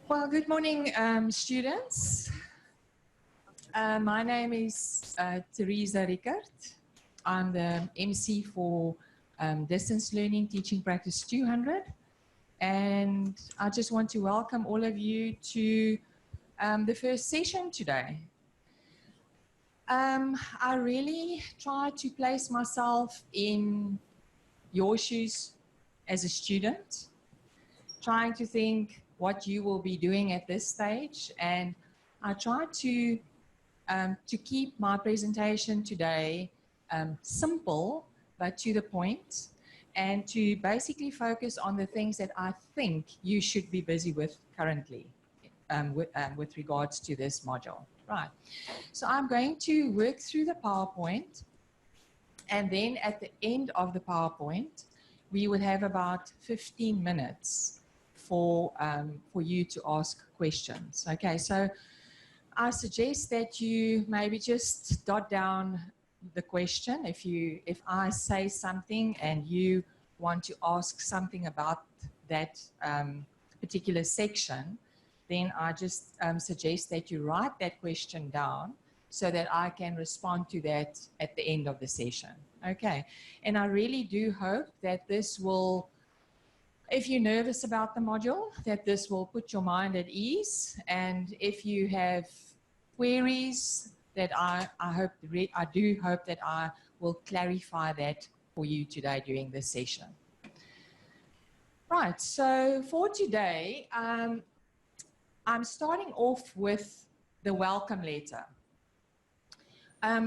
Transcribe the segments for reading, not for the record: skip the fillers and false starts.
Well, good morning, students. My name is Teresa Rickert. I'm the MC for Distance Learning Teaching Practice 200. And I just want to welcome all of you to the first session today. I really try to place myself in your shoes as a student, trying to think what you will be doing at this stage, and I try to keep my presentation today simple but to the point, and to basically focus on the things that I think you should be busy with currently with regards to this module. Right. So I'm going to work through the PowerPoint, and then at the end of the PowerPoint, we will have about 15 minutes for you to ask questions. Okay, so I suggest that you maybe just jot down the question. If I say something and you want to ask something about that particular section, then I just suggest that you write that question down so that I can respond to that at the end of the session. Okay, and I really do hope that this will, if you're nervous about the module, that this will put your mind at ease. And if you have queries, that I do hope that I will clarify that for you today during this session. Right, so for today, I'm starting off with the welcome letter.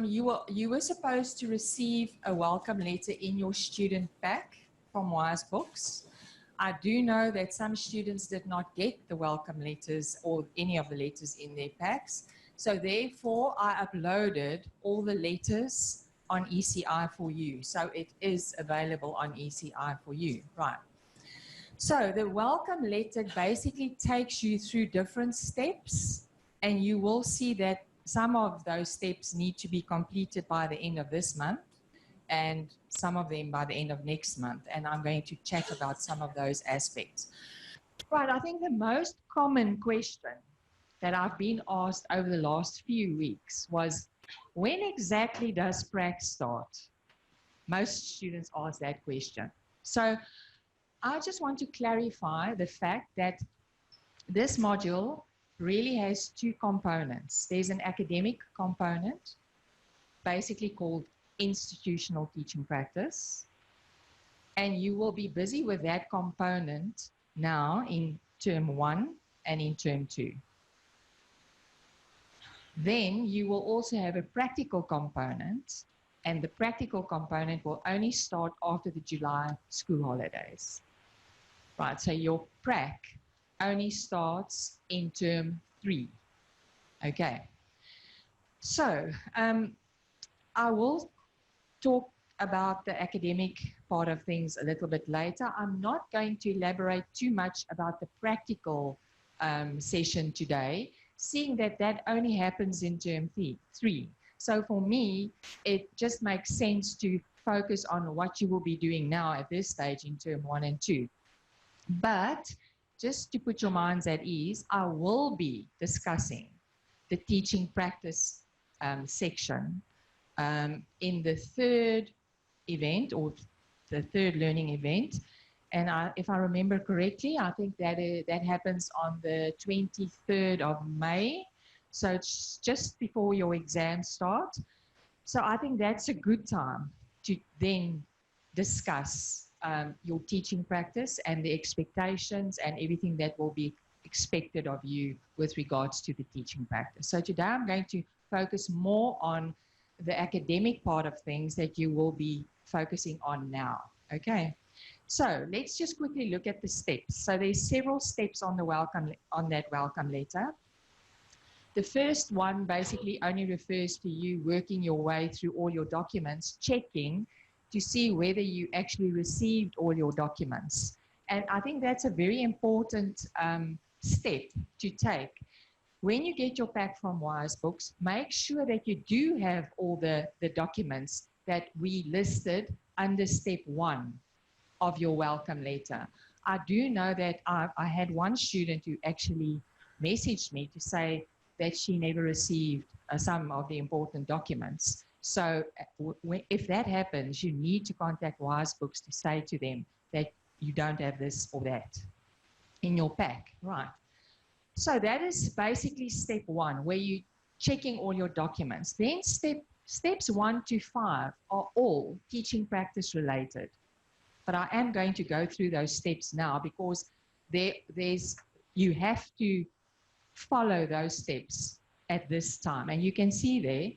You were supposed to receive a welcome letter in your student pack from Wise Books. I do know that some students did not get the welcome letters or any of the letters in their packs. So therefore, I uploaded all the letters on ECI for you. So it is available on ECI for you, right? So the welcome letter basically takes you through different steps, and you will see that some of those steps need to be completed by the end of this month, and some of them by the end of next month. And I'm going to chat about some of those aspects. Right, I think the most common question that I've been asked over the last few weeks was, when exactly does prac start? Most students ask that question. So I just want to clarify the fact that this module really has two components. There's an academic component, basically called institutional teaching practice, and you will be busy with that component now in term 1 and in term 2. Then you will also have a practical component, and the practical component will only start after the July school holidays. Right, so your prac only starts in term 3. Okay, so I will talk about the academic part of things a little bit later. I'm not going to elaborate too much about the practical session today, seeing that that only happens in term 3. So for me, it just makes sense to focus on what you will be doing now at this stage in term 1 and 2. But just to put your minds at ease, I will be discussing the teaching practice section in the third event, or the third learning event. And if I remember correctly, I think that that happens on the 23rd of May. So it's just before your exams start. So I think that's a good time to then discuss your teaching practice and the expectations and everything that will be expected of you with regards to the teaching practice. So today I'm going to focus more on the academic part of things that you will be focusing on now. Okay, so let's just quickly look at the steps. So there's several steps on that welcome letter. The first one basically only refers to you working your way through all your documents, checking to see whether you actually received all your documents. And I think that's a very important step to take. When you get your pack from Wise Books, make sure that you do have all the documents that we listed under step 1 of your welcome letter. I do know that I had one student who actually messaged me to say that she never received some of the important documents. So if that happens, you need to contact Wise Books to say to them that you don't have this or that in your pack, right? So that is basically step one, where you checking all your documents. Then steps 1 to 5 are all teaching practice related. But I am going to go through those steps now because you have to follow those steps at this time. And you can see there,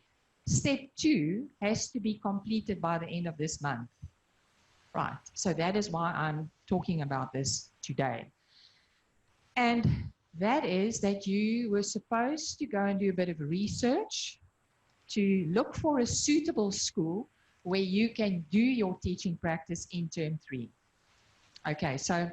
step 2 has to be completed by the end of this month. Right, so that is why I'm talking about this today. And that is that you were supposed to go and do a bit of research to look for a suitable school where you can do your teaching practice in term 3. Okay, so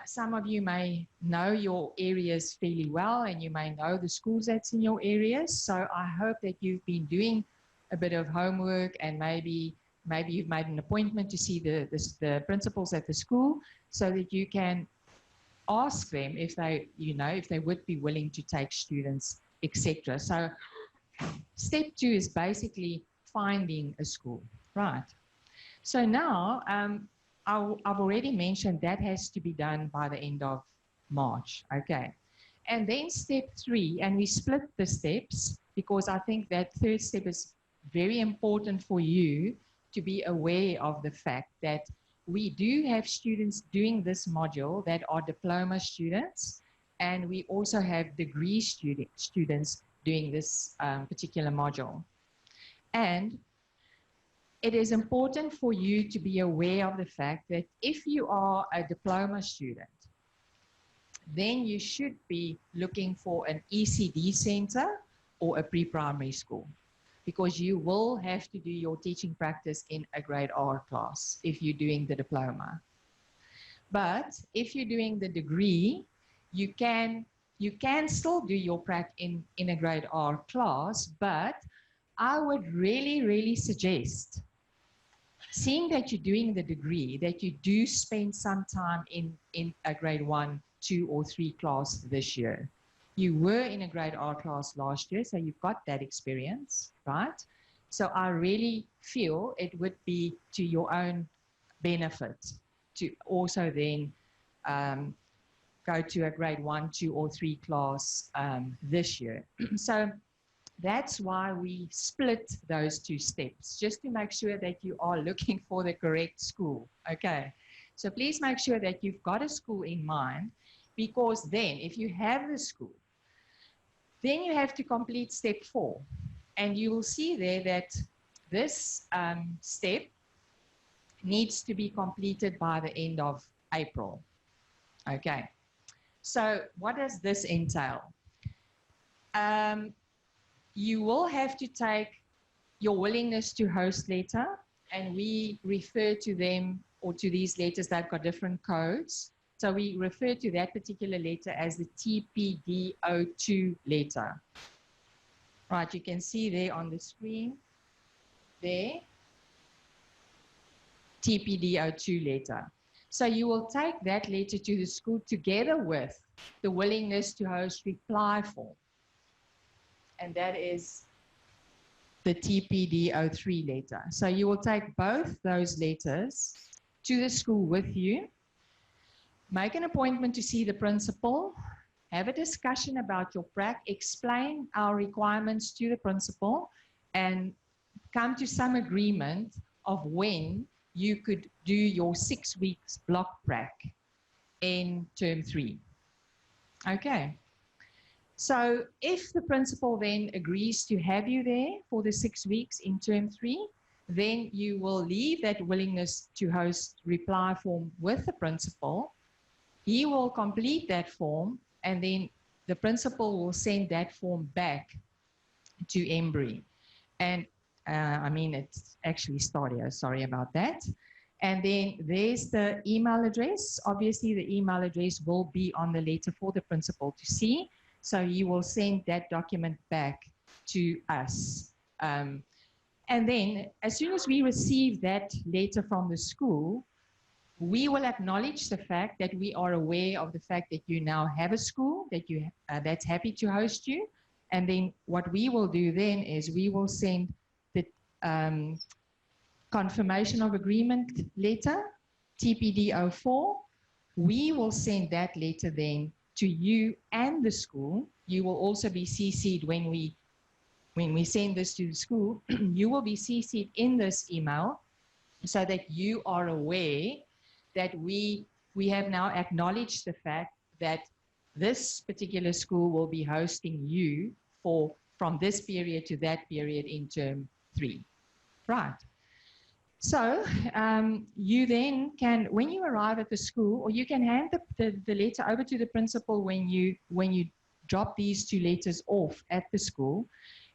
some of you may know your areas fairly well and you may know the schools that's in your areas. So I hope that you've been doing a bit of homework and maybe you've made an appointment to see the principals at the school so that you can ask them if they would be willing to take students, etc. So step 2 is basically finding a school, right? So now I've already mentioned that has to be done by the end of March, okay? And then step 3, and we split the steps because I think that third step is very important for you to be aware of the fact that we do have students doing this module that are diploma students, and we also have degree students doing this particular module. And it is important for you to be aware of the fact that if you are a diploma student, then you should be looking for an ECD center or a pre-primary school, because you will have to do your teaching practice in a grade R class if you're doing the diploma. But if you're doing the degree, you can still do your prac in a grade R class, but I would really suggest, seeing that you're doing the degree, that you do spend some time in a grade 1, 2, or 3 class this year. You were in a grade R class last year, so you've got that experience, right? So I really feel it would be to your own benefit to also then go to a grade 1, 2, or 3 class this year. So that's why we split those 2 steps, just to make sure that you are looking for the correct school, okay? So please make sure that you've got a school in mind, because then if you have the school, then you have to complete step 4. And you will see there that this step needs to be completed by the end of April, okay? So what does this entail? You will have to take your willingness to host letter, and we refer to them, or to these letters, they've got different codes. So we refer to that particular letter as the TP200 letter. Right, you can see there on the screen, there, TP200 letter. So you will take that letter to the school together with the willingness to host reply form. And that is the TP203 letter. So you will take both those letters to the school with you, make an appointment to see the principal, have a discussion about your prac, explain our requirements to the principal, and come to some agreement of when you could do your 6 weeks block prac in term 3. Okay. So if the principal then agrees to have you there for the 6 weeks in term 3, then you will leave that willingness to host reply form with the principal. He will complete that form, and then the principal will send that form back to Embry. And I mean, it's actually Stadio, sorry about that. And then there's the email address. Obviously, the email address will be on the letter for the principal to see. So you will send that document back to us. And then as soon as we receive that letter from the school, we will acknowledge the fact that we are aware of the fact that you now have a school that you that's happy to host you. And then what we will do then is we will send the confirmation of agreement letter, TPD04. We will send that letter then to you and the school. You will also be CC'd when we send this to the school. You will be CC'd in this email so that you are aware that we have now acknowledged the fact that this particular school will be hosting you from this period to that period in term 3. Right. So you then can, when you arrive at the school, or you can hand the letter over to the principal when you drop these 2 letters off at the school.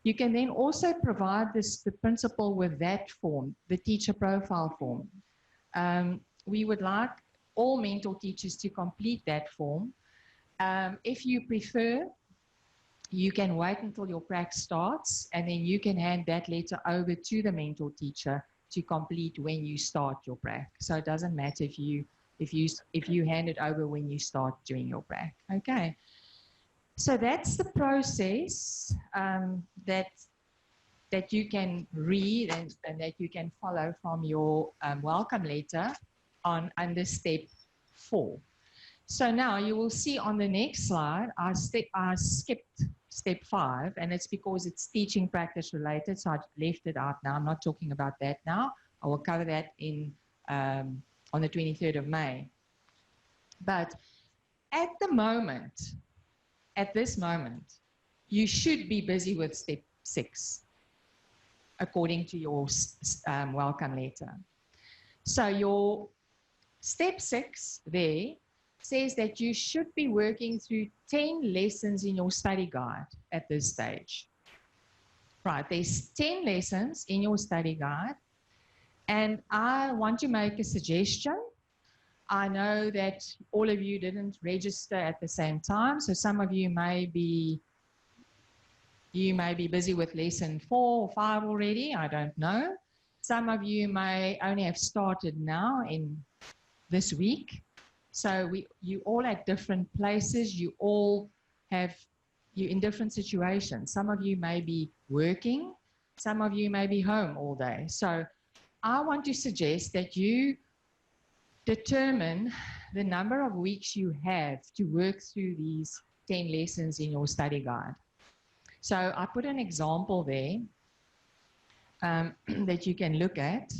You can then also provide the principal with that form, the teacher profile form. We would like all mentor teachers to complete that form. If you prefer, you can wait until your prac starts, and then you can hand that letter over to the mentor teacher to complete when you start your prac. So it doesn't matter if you hand it over when you start doing your prac. Okay. So that's the process that you can read and that you can follow from your welcome letter under step 4. So now you will see on the next slide, I skipped step 5, and it's because it's teaching practice related, so I left it out now. I'm not talking about that now. I will cover that on the 23rd of May. But at this moment, you should be busy with step 6, according to your welcome letter. So your step 6 there says that you should be working through 10 lessons in your study guide at this stage. Right, there's 10 lessons in your study guide, and I want to make a suggestion. I know that all of you didn't register at the same time, so some of you may be busy with lesson 4 or 5 already, I don't know. Some of you may only have started now in this week. So you all at different places, you're in different situations. Some of you may be working, some of you may be home all day. So I want to suggest that you determine the number of weeks you have to work through these 10 lessons in your study guide. So I put an example there that you can look at.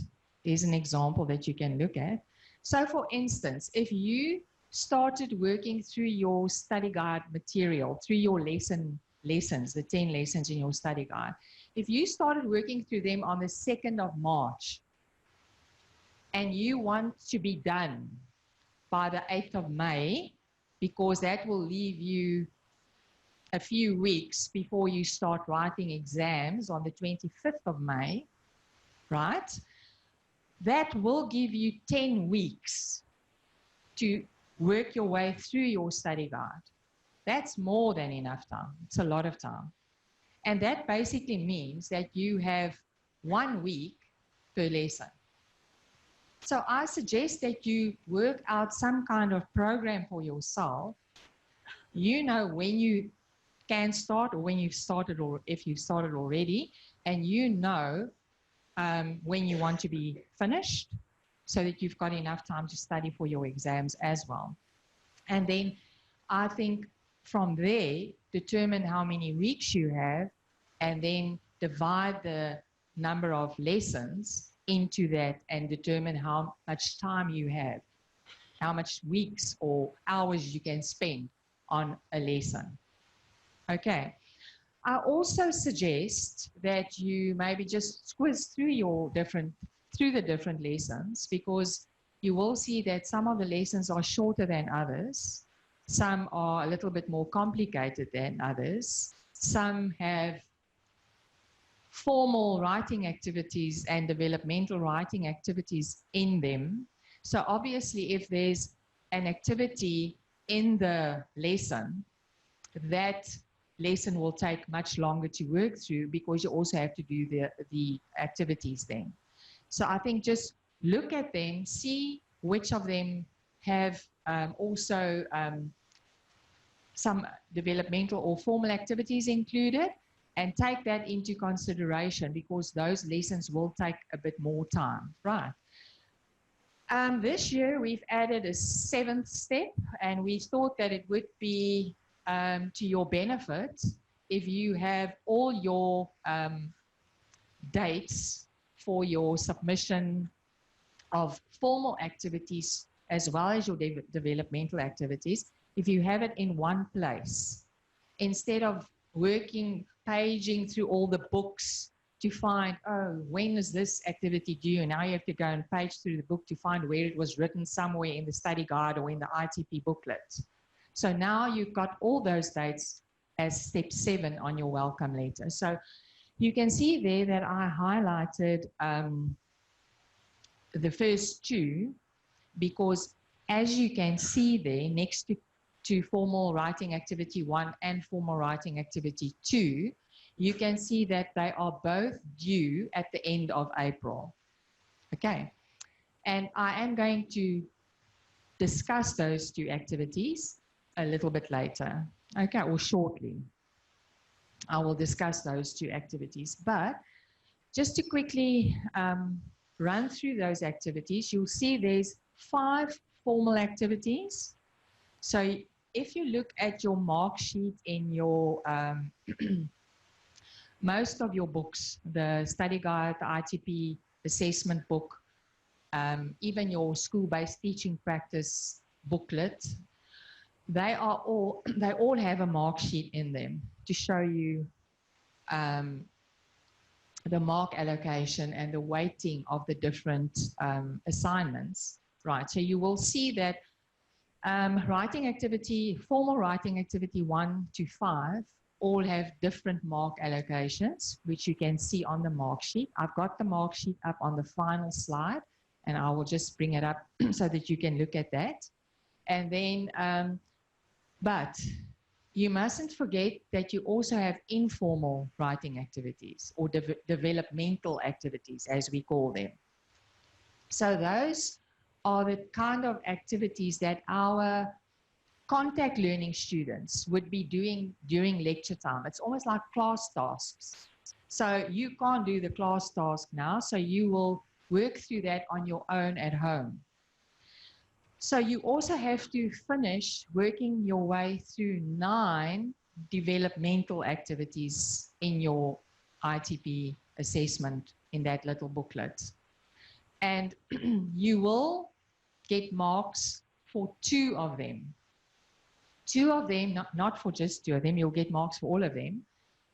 There's an example that you can look at. So for instance, if you started working through your study guide material, through your lessons, the 10 lessons in your study guide, if you started working through them on the 2nd of March, and you want to be done by the 8th of May, because that will leave you a few weeks before you start writing exams on the 25th of May, right? That will give you 10 weeks to work your way through your study guide. That's more than enough time. It's a lot of time. And that basically means that you have 1 week per lesson. So I suggest that you work out some kind of program for yourself. You know when you can start, or when you've started, or if you've started already, and you know when you want to be finished, so that you've got enough time to study for your exams as well. And then I think from there, determine how many weeks you have, and then divide the number of lessons into that and determine how much time you have, how much weeks or hours you can spend on a lesson. Okay. I also suggest that you maybe just squiz through the different lessons, because you will see that some of the lessons are shorter than others. Some are a little bit more complicated than others. Some have formal writing activities and developmental writing activities in them. So obviously, if there's an activity in the lesson, that lesson will take much longer to work through, because you also have to do the activities then. So I think just look at them, see which of them have also some developmental or formal activities included, and take that into consideration because those lessons will take a bit more time, right? This year we've added a 7th step, and we thought that it would be to your benefit if you have all your dates for your submission of formal activities as well as your developmental activities, if you have it in one place, instead of paging through all the books to find, oh, when is this activity due? And now you have to go and page through the book to find where it was written somewhere in the study guide or in the ITP booklet. So now you've got all those dates as step 7 on your welcome letter. So you can see there that I highlighted the first 2 because, as you can see there, next to formal writing activity 1 and formal writing activity 2, you can see that they are both due at the end of April. Okay, and I am going to discuss those 2 activities a little bit later, okay, or shortly. I will discuss those 2 activities, but just to quickly run through those activities, you'll see there's 5 formal activities. So if you look at your mark sheet in your most of your books, the study guide, the ITP assessment book, even your school-based teaching practice booklet, they all have a mark sheet in them to show you the mark allocation and the weighting of the different assignments, right? So you will see that writing activity, formal writing activity 1 to 5, all have different mark allocations, which you can see on the mark sheet. I've got the mark sheet up on the final slide, and I will just bring it up so that you can look at that. And then, but you mustn't forget that you also have informal writing activities or developmental activities, as we call them. So those are the kind of activities that our contact learning students would be doing during lecture time. It's almost like class tasks. So you can't do the class task now, so you will work through that on your own at home. So you also have to finish working your way through 9 developmental activities in your ITP assessment in that little booklet. And you will get marks for 2 of them. 2 of them, not for just 2 of them, you'll get marks for all of them,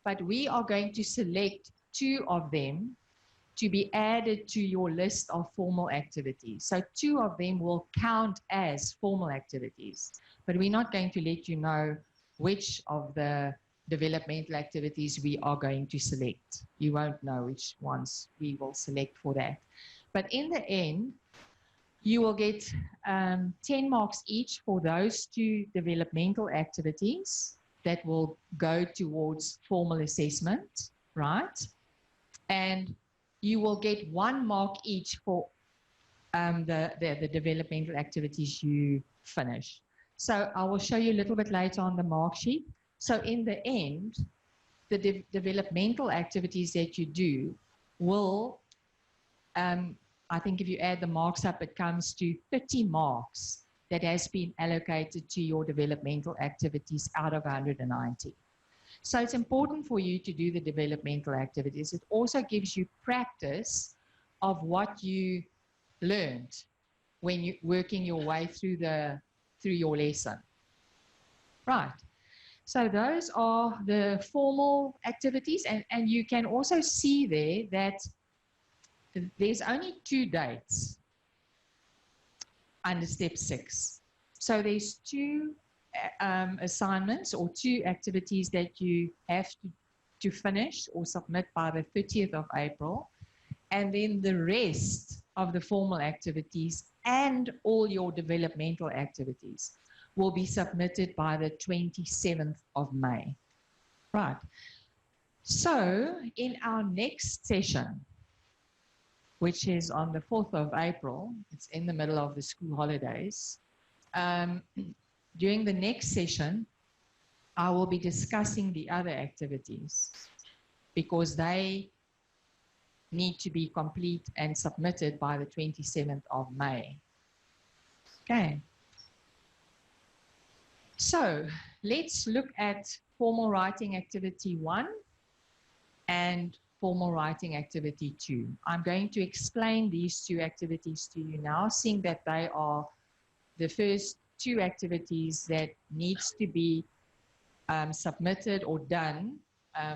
but we are going to select 2 of them to be added to your list of formal activities. So 2 of them will count as formal activities, but we're not going to let you know which of the developmental activities we are going to select. You won't know which ones we will select for that. But in the end, you will get 10 marks each for those 2 developmental activities that will go towards formal assessment, right? And you will get 1 mark each for the developmental activities you finish. So I will show you a little bit later on the mark sheet. So in the end, the developmental activities that you do will, I think if you add the marks up, it comes to 30 marks that has been allocated to your developmental activities out of 190. So it's important for you to do the developmental activities. It also gives you practice of what you learned when you're working your way through your lesson. Right. So those are the formal activities, and you can also see there that there's only 2 dates under step 6. So there's 2 assignments or 2 activities that you have to finish or submit by the 30th of April. And then the rest of the formal activities and all your developmental activities will be submitted by the 27th of May. Right. So in our next session, which is on the 4th of April. It's in the middle of the school holidays. During the next session, I will be discussing the other activities because they need to be complete and submitted by the 27th of May. Okay. So let's look at formal writing activity 1 and formal writing activity 2. I'm going to explain these two activities to you now, seeing that they are the first two activities that needs to be submitted or done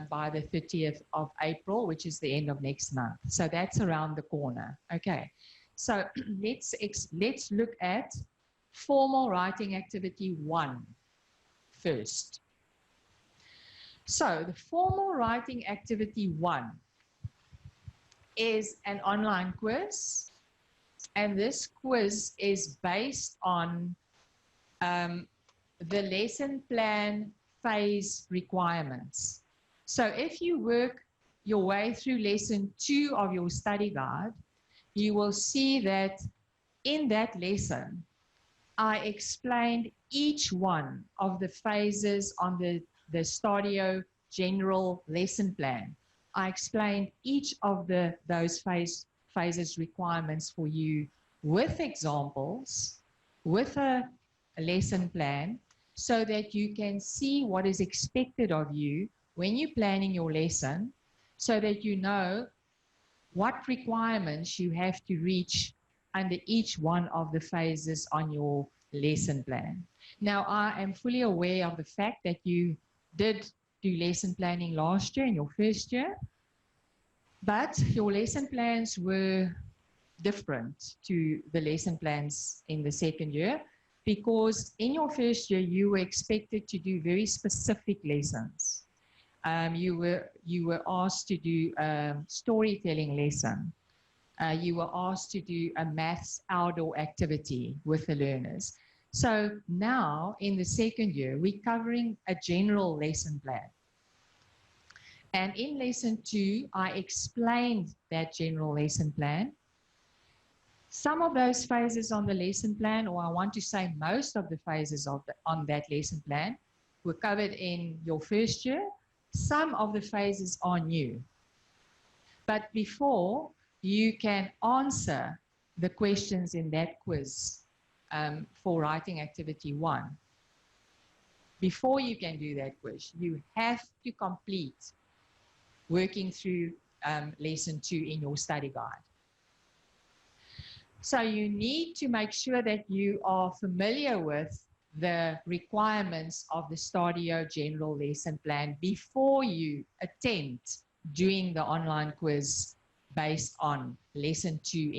by the 30th of April, which is the end of next month. So that's around the corner. Okay, so let's look at formal writing activity 1 first. So the formal writing activity 1 is an online quiz, and this quiz is based on the lesson plan phase requirements. So if you work your way through lesson 2 of your study guide, you will see that in that lesson, I explained each one of the phases on the Stadio general lesson plan. I explained each of those phases requirements for you with examples, with a lesson plan, so that you can see what is expected of you when you're planning your lesson, so that you know what requirements you have to reach under each one of the phases on your lesson plan. Now, I am fully aware of the fact that you did do lesson planning last year in your first year, but your lesson plans were different to the lesson plans in the second year, because in your first year, you were expected to do very specific lessons. You were asked to do a storytelling lesson. You were asked to do a maths outdoor activity with the learners. So now in the second year, we're covering a general lesson plan. And in lesson 2, I explained that general lesson plan. Some of those phases on the lesson plan, or I want to say most of the phases on that lesson plan, were covered in your first year. Some of the phases are new. But before you can answer the questions in that quiz for writing activity 1, before you can do that quiz, you have to complete working through lesson 2 in your study guide. So you need to make sure that you are familiar with the requirements of the Stadio general lesson plan before you attempt doing the online quiz based on lesson 2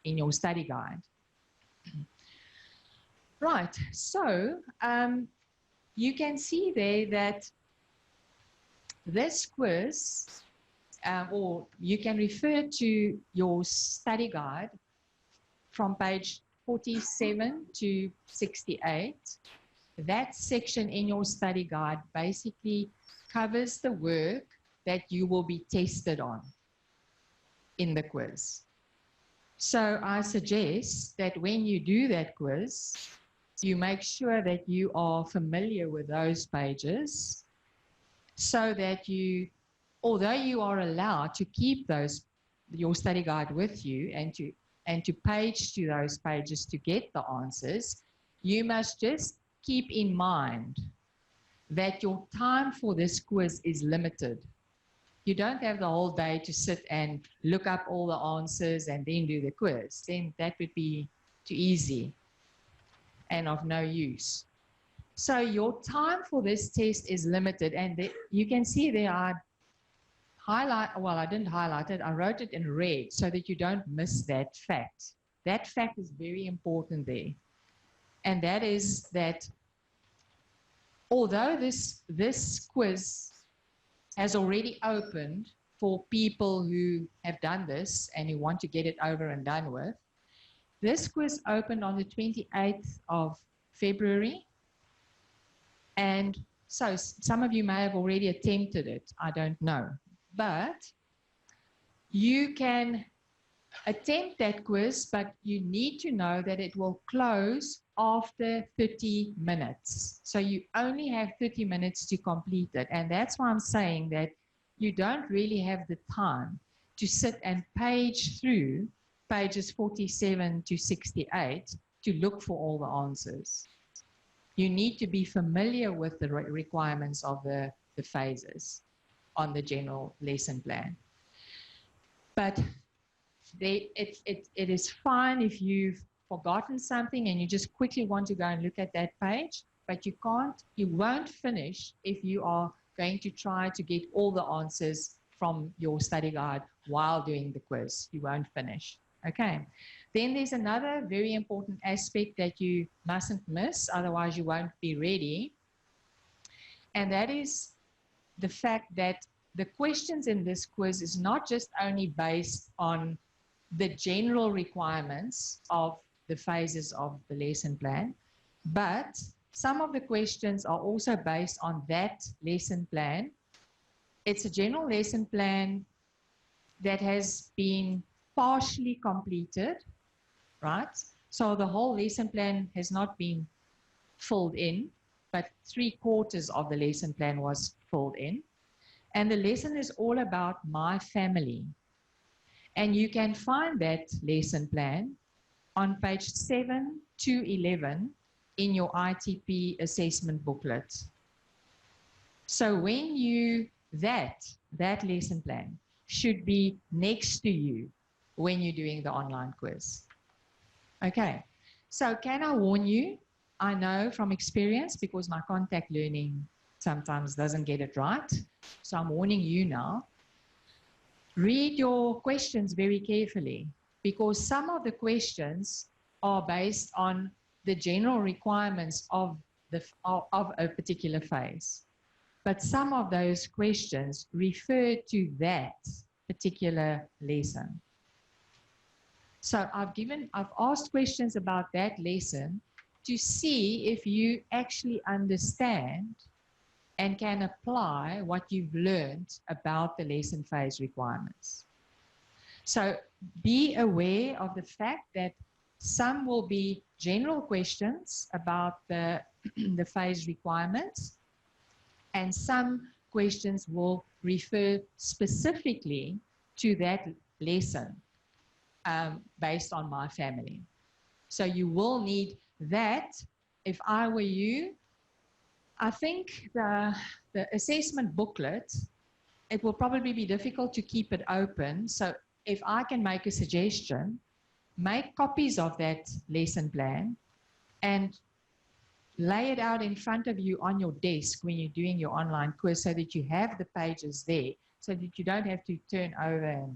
in your study guide. Right, so you can see there that this quiz, or you can refer to your study guide from page 47 to 68. That section in your study guide basically covers the work that you will be tested on in the quiz. So I suggest that when you do that quiz, you make sure that you are familiar with those pages, so that you, although you are allowed to keep your study guide with you and to page to those pages to get the answers, you must just keep in mind that your time for this quiz is limited. You don't have the whole day to sit and look up all the answers and then do the quiz. Then that would be too easy and of no use. So your time for this test is limited, and you can see there I I didn't highlight it, I wrote it in red so that you don't miss that fact. That fact is very important there. And that is that although this quiz has already opened for people who have done this and who want to get it over and done with, this quiz opened on the 28th of February. And so some of you may have already attempted it, I don't know. But you can attempt that quiz, but you need to know that it will close after 30 minutes. So you only have 30 minutes to complete it. And that's why I'm saying that you don't really have the time to sit and page through pages 47 to 68 to look for all the answers. You need to be familiar with the requirements of the phases on the general lesson plan. But it is fine if you've forgotten something and you just quickly want to go and look at that page, but you won't finish if you are going to try to get all the answers from your study guide while doing the quiz. You won't finish. Okay. Then there's another very important aspect that you mustn't miss, otherwise you won't be ready. And that is the fact that the questions in this quiz is not just only based on the general requirements of the phases of the lesson plan, but some of the questions are also based on that lesson plan. It's a general lesson plan that has been partially completed, right? So the whole lesson plan has not been filled in, but 3/4 of the lesson plan was filled in. And the lesson is all about my family. And you can find that lesson plan on page 7 to 11 in your ITP assessment booklet. So when that lesson plan should be next to you when you're doing the online quiz. Okay, so can I warn you? I know from experience, because my contact learning sometimes doesn't get it right. So I'm warning you now. Read your questions very carefully, because some of the questions are based on the general requirements of a particular phase. But some of those questions refer to that particular lesson. So I've asked questions about that lesson to see if you actually understand and can apply what you've learned about the lesson phase requirements. So be aware of the fact that some will be general questions about the phase requirements, and some questions will refer specifically to that lesson based on my family. So you will need that. If I were you, I think the assessment booklet, it will probably be difficult to keep it open. So if I can make a suggestion, make copies of that lesson plan and lay it out in front of you on your desk when you're doing your online quiz, so that you have the pages there, so that you don't have to turn over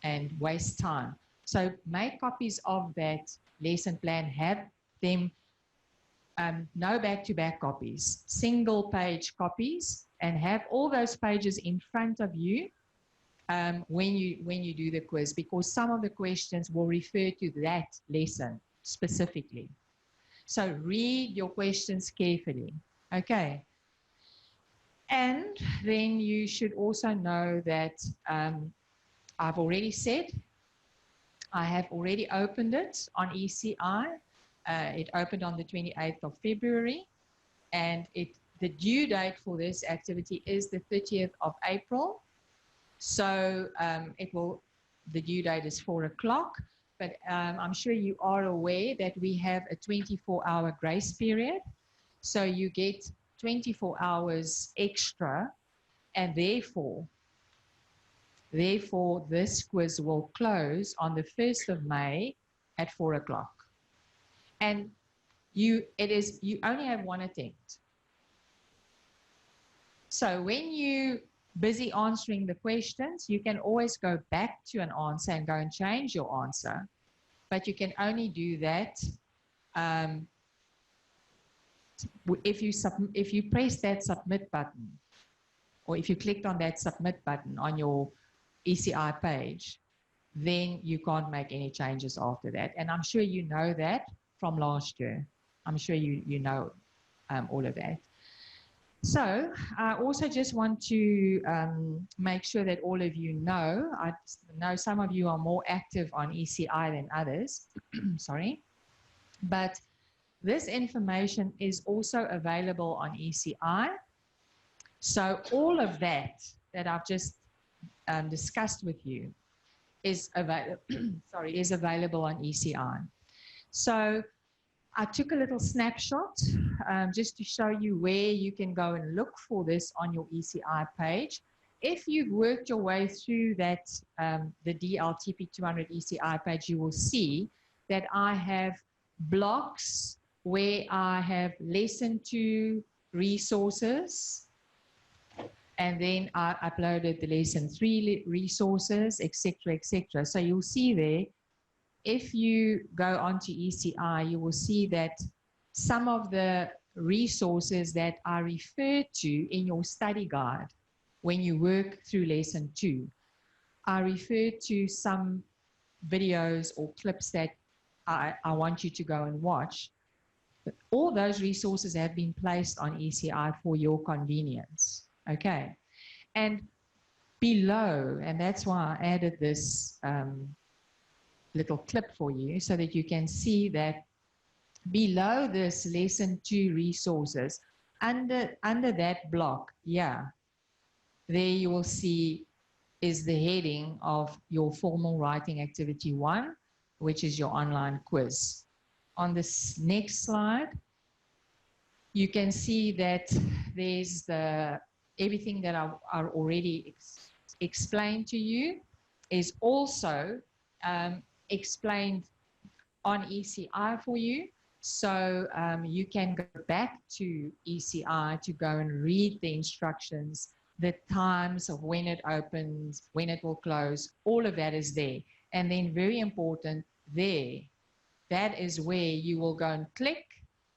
and waste time. So make copies of that lesson plan, have them no back-to-back copies, single page copies, and have all those pages in front of you when you do the quiz, because some of the questions will refer to that lesson specifically. So read your questions carefully, okay? And then you should also know that I've already said, I have already opened it on ECI. It opened on the 28th of February, and the due date for this activity is the 30th of April. So the due date is 4 o'clock, but I'm sure you are aware that we have a 24-hour grace period. So you get 24 hours extra, and therefore this quiz will close on the 1st of May at 4 o'clock. And you only have one attempt. So when you're busy answering the questions, you can always go back to an answer and go and change your answer. But you can only do that if you press that submit button, or if you clicked on that submit button on your ECI page, then you can't make any changes after that. And I'm sure you know that from last year. I'm sure you know all of that. So I also just want to make sure that all of you know, I know some of you are more active on ECI than others, sorry, but this information is also available on ECI. So all of that I've just discussed with you is available, sorry, is available on ECI. So I took a little snapshot just to show you where you can go and look for this on your ECI page. If you've worked your way through that, the TP200 ECI page, you will see that I have blocks where I have lesson 2 resources, and then I uploaded the lesson 3 resources, etc., etc. So you'll see there, if you go onto ECI, you will see that some of the resources that are referred to in your study guide when you work through lesson 2 are referred to some videos or clips that I want you to go and watch. But all those resources have been placed on ECI for your convenience. Okay. And below, and that's why I added this little clip for you so that you can see that below this lesson 2 resources, under that block, yeah, there you will see is the heading of your formal writing activity 1, which is your online quiz. On this next slide, you can see that there's everything that I already explained to you is also explained on ECI for you. So you can go back to ECI to go and read the instructions, the times of when it opens, when it will close, all of that is there. And then very important, there, that is where you will go and click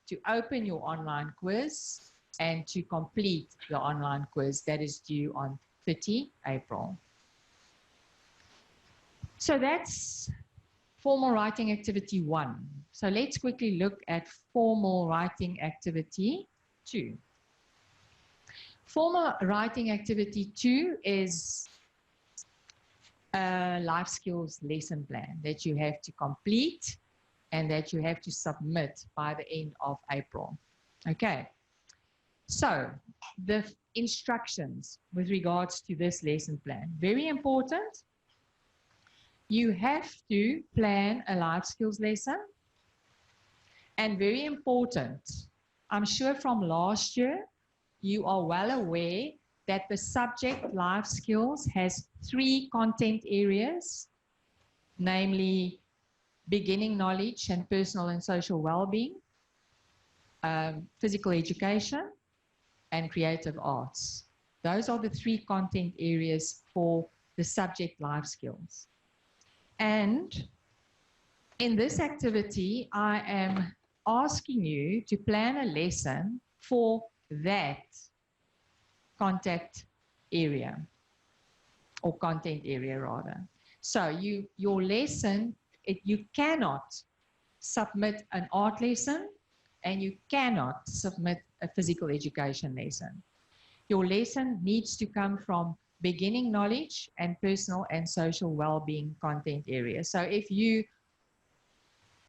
to open your online quiz and to complete the online quiz that is due on 30 April. So that's formal writing activity 1. So let's quickly look at formal writing activity 2. Formal writing activity 2 is a life skills lesson plan that you have to complete and that you have to submit by the end of April. Okay. So the instructions with regards to this lesson plan, very important. You have to plan a life skills lesson, and very important, I'm sure from last year, you are well aware that the subject life skills has 3 content areas, namely beginning knowledge and personal and social well-being, physical education, and creative arts. Those are the 3 content areas for the subject life skills. And in this activity, I am asking you to plan a lesson for that contact area, or content area rather. So your lesson, you cannot submit an art lesson and you cannot submit a physical education lesson. Your lesson needs to come from beginning knowledge and personal and social well-being content area. So if you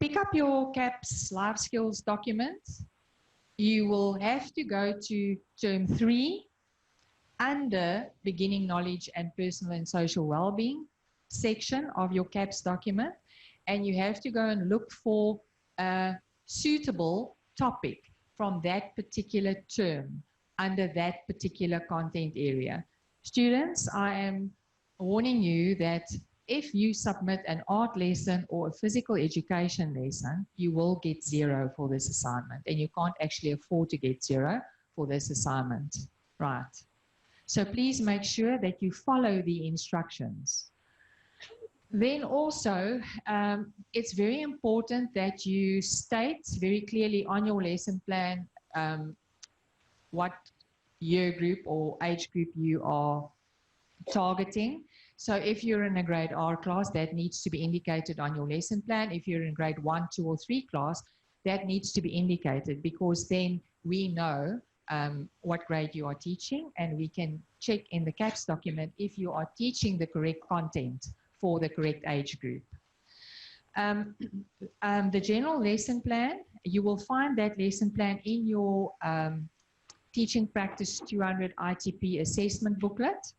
pick up your CAPS life skills document, you will have to go to term 3 under beginning knowledge and personal and social well-being section of your CAPS document, and you have to go and look for a suitable topic from that particular term under that particular content area. Students, I am warning you that if you submit an art lesson or a physical education lesson, you will get 0 for this assignment, and you can't actually afford to get 0 for this assignment, right? So please make sure that you follow the instructions. Then also, it's very important that you state very clearly on your lesson plan what year group or age group you are targeting. So if you're in a grade R class, that needs to be indicated on your lesson plan. If you're in grade 1, 2, or 3 class, that needs to be indicated, because then we know what grade you are teaching, and we can check in the CAPS document if you are teaching the correct content for the correct age group. The general lesson plan, you will find that lesson plan in your Teaching Practice 200 ITP assessment booklet.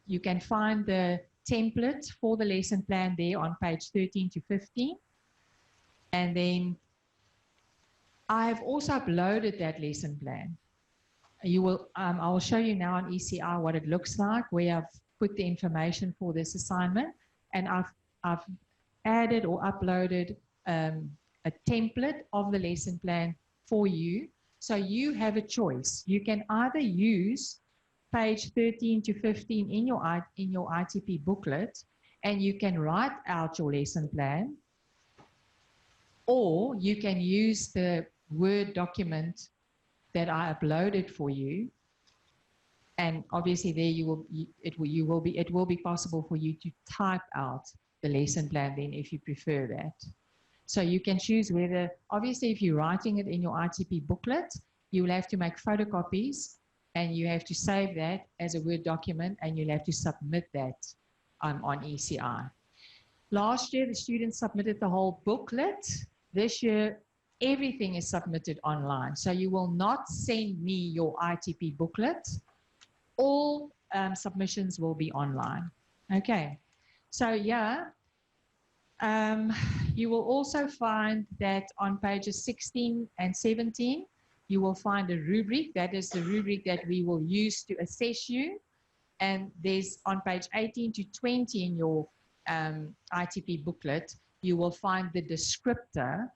You can find the template for the lesson plan there on page 13 to 15. And then I have also uploaded that lesson plan. I will show you now on ECI what it looks like, where I've put the information for this assignment. And I've added or uploaded a template of the lesson plan for you. So you have a choice. You can either use page 13 to 15 in your ITP booklet, and you can write out your lesson plan, or you can use the Word document that I uploaded for you. And obviously there it will be possible for you to type out the lesson plan then if you prefer that. So you can choose whether, obviously if you're writing it in your ITP booklet, you will have to make photocopies and you have to save that as a Word document, and you'll have to submit that on ECI. Last year, the students submitted the whole booklet. This year, everything is submitted online. So you will not send me your ITP booklet. All submissions will be online. Okay. So yeah, you will also find that on pages 16 and 17, you will find a rubric. That is the rubric that we will use to assess you. And there's on page 18 to 20 in your ITP booklet, you will find the descriptor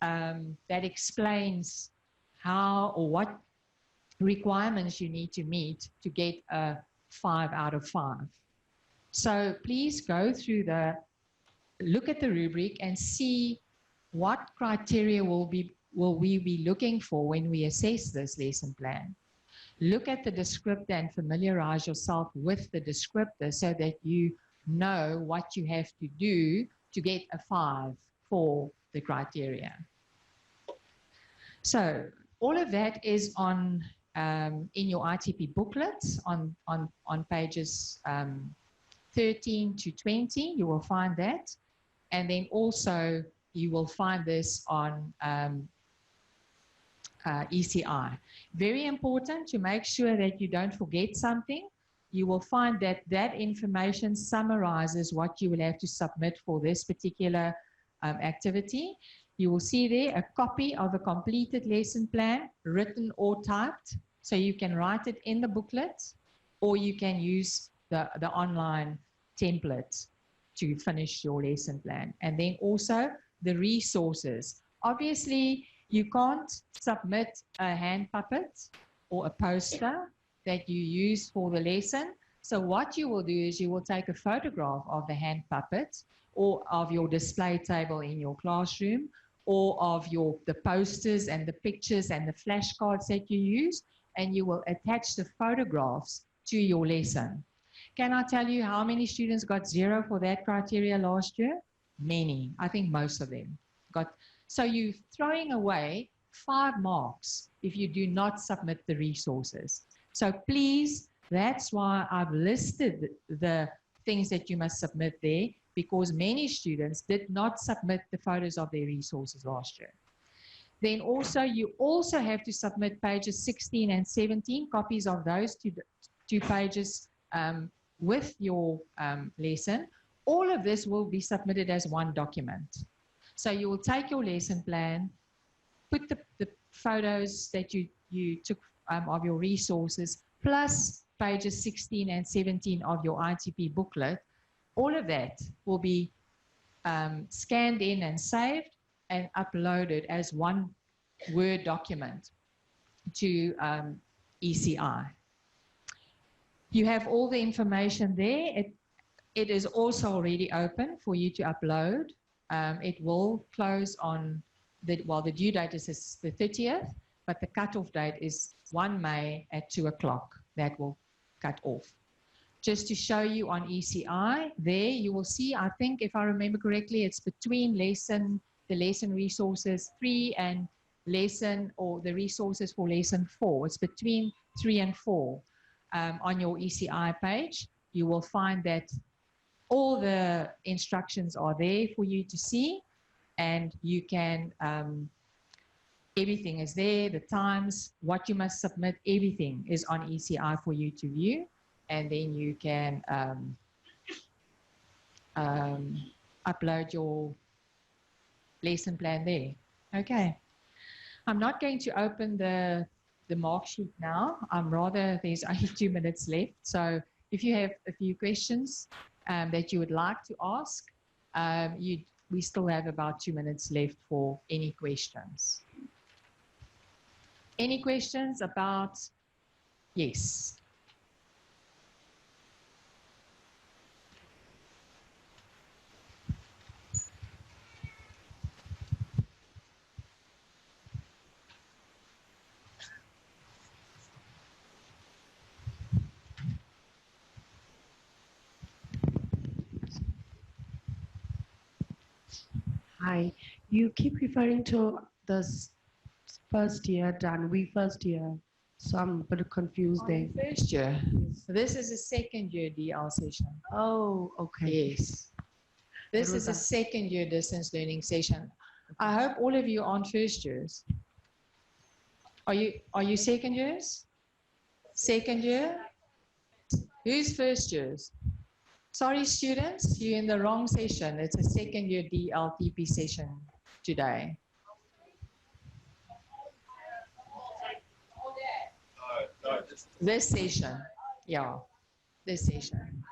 that explains how or what requirements you need to meet to get a 5 out of 5. So please go through look at the rubric and see what criteria will we be looking for when we assess this lesson plan. Look at the descriptor and familiarize yourself with the descriptor so that you know what you have to do to get a 5 for the criteria. So all of that is on in your ITP booklets on pages 13 to 20. You will find that, and then also you will find this on ECI. Very important to make sure that you don't forget something. You will find that that information summarizes what you will have to submit for this particular activity. You will see there a copy of a completed lesson plan, written or typed. So you can write it in the booklet, or you can use the online template to finish your lesson plan. And then also the resources. Obviously, you can't submit a hand puppet or a poster that you use for the lesson. So what you will do is you will take a photograph of the hand puppet or of your display table in your classroom, or of the posters and the pictures and the flashcards that you use, and you will attach the photographs to your lesson. Can I tell you how many students got 0 for that criteria last year? Many. I think most of them got. So you're throwing away 5 marks if you do not submit the resources. So please, that's why I've listed the things that you must submit there, because many students did not submit the photos of their resources last year. Then also, you also have to submit pages 16 and 17, copies of those two pages with your lesson. All of this will be submitted as one document. So you will take your lesson plan, put the photos that you took of your resources, plus pages 16 and 17 of your ITP booklet. All of that will be scanned in and saved and uploaded as one Word document to ECI. You have all the information there. It is also already open for you to upload. It will close on the due date is the 30th, but the cutoff date is 1 May at 2 o'clock. That will cut off. Just to show you on ECI, there you will see, I think if I remember correctly, it's between the lesson resources 3 and lesson or the resources for lesson 4. It's between 3 and 4 on your ECI page. You will find that all the instructions are there for you to see, and you can, everything is there, the times, what you must submit, everything is on ECI for you to view, and then you can upload your lesson plan there. Okay. I'm not going to open the mark sheet now. There's only 2 minutes left. So if you have a few questions that you would like to ask, we still have about 2 minutes left for any questions. Any questions about, yes. Hi, you keep referring to this first year done, we first year. So I'm a bit confused there. First year. This is a second year DL session. Oh, okay. Yes. This is a second year distance learning session. I hope all of you aren't first years. Are you second years? Second year? Who's first years? Sorry, students, you're in the wrong session. It's a second year DLTP session today. This session, yeah, this session.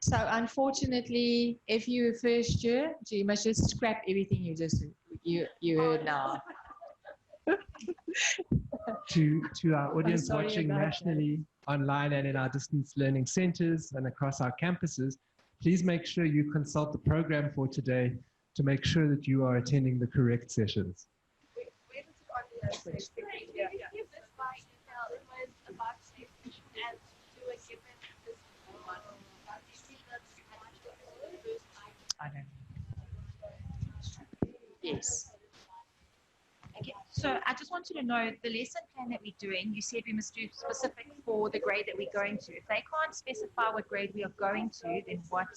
So unfortunately, if you're first year, you must just scrap everything you heard now. To our audience watching nationally, online, and in our distance learning centers and across our campuses, please make sure you consult the program for today to make sure that you are attending the correct sessions. I don't know. Yes. Okay, so I just wanted to know the lesson plan that we're doing. You said we must do specific for the grade that we're going to. If they can't specify what grade we are going to, then what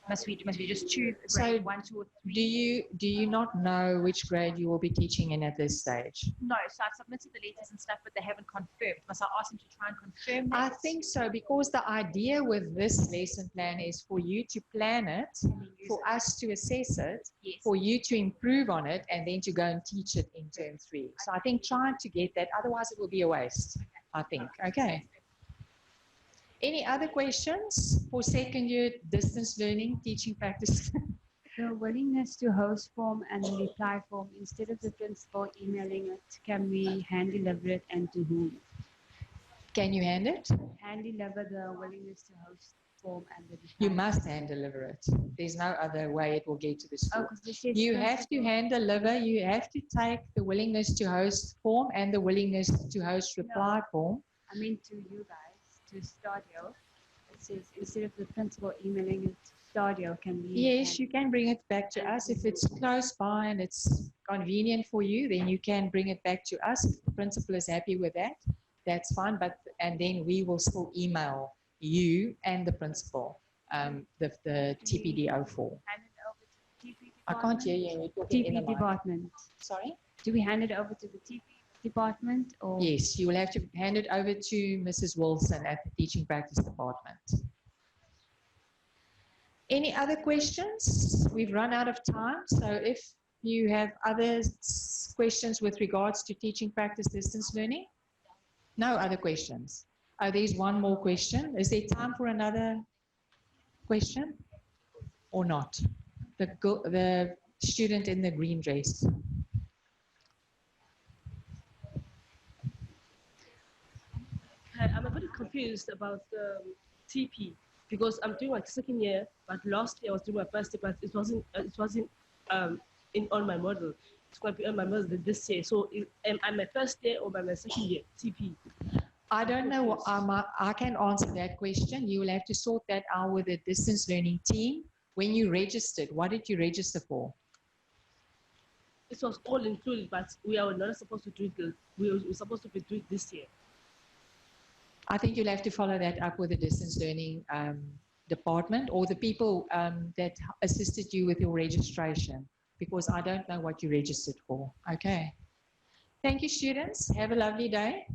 must we just choose? Grade 1, 2, or 3? Do you not know which grade you will be teaching in at this stage? No, so I've submitted the letters and stuff, but they haven't confirmed. Must I ask them to try and confirm that? I think so, because the idea with this lesson plan is for you to plan it, for us to assess it, Yes. for you to improve on it, and then to go and teach it in term 3. So I think trying to get that, otherwise it will be a waste, I think. Okay. Any other questions for second year distance learning teaching practice? The willingness to host form and the reply form, instead of the principal emailing it, can we hand deliver it, and to whom? Can you hand it? Hand deliver the willingness to host form and the reply. You must hand deliver it. There's no other way it will get to the school. Oh, this says You have to hand deliver. You have to take the willingness to host form and the willingness to host reply form. I mean to you guys, to Stadio. It says instead of the principal emailing it, Stadio can be. Yes, you can bring it back to us. If it's close by and it's convenient for you, then you can bring it back to us. If the principal is happy with that, that's fine. And then we will still email you and the principal the TPDO form. Hand it over to the TP department? I can't hear you. You're talking in the TP mic. department. Sorry? Do we hand it over to the TP department, or? Yes, you will have to hand it over to Mrs. Wilson at the Teaching Practice Department. Any other questions? We've run out of time, so if you have other questions with regards to teaching practice distance learning? No other questions. Oh, there's one more question. Is there time for another question or not? The student in the green dress. I'm a bit confused about the TP because I'm doing my second year, but last year I was doing my first year, but it wasn't on my model. It's going to be on my model this year. So am I my first year or my second year TP? I don't know. I can answer that question. You will have to sort that out with the distance learning team. When you registered, what did you register for? it was all included, but we are not supposed to do it. We're supposed to be doing it this year. I think you'll have to follow that up with the distance learning department or the people that assisted you with your registration, because I don't know what you registered for. Okay. Thank you, students. Have a lovely day.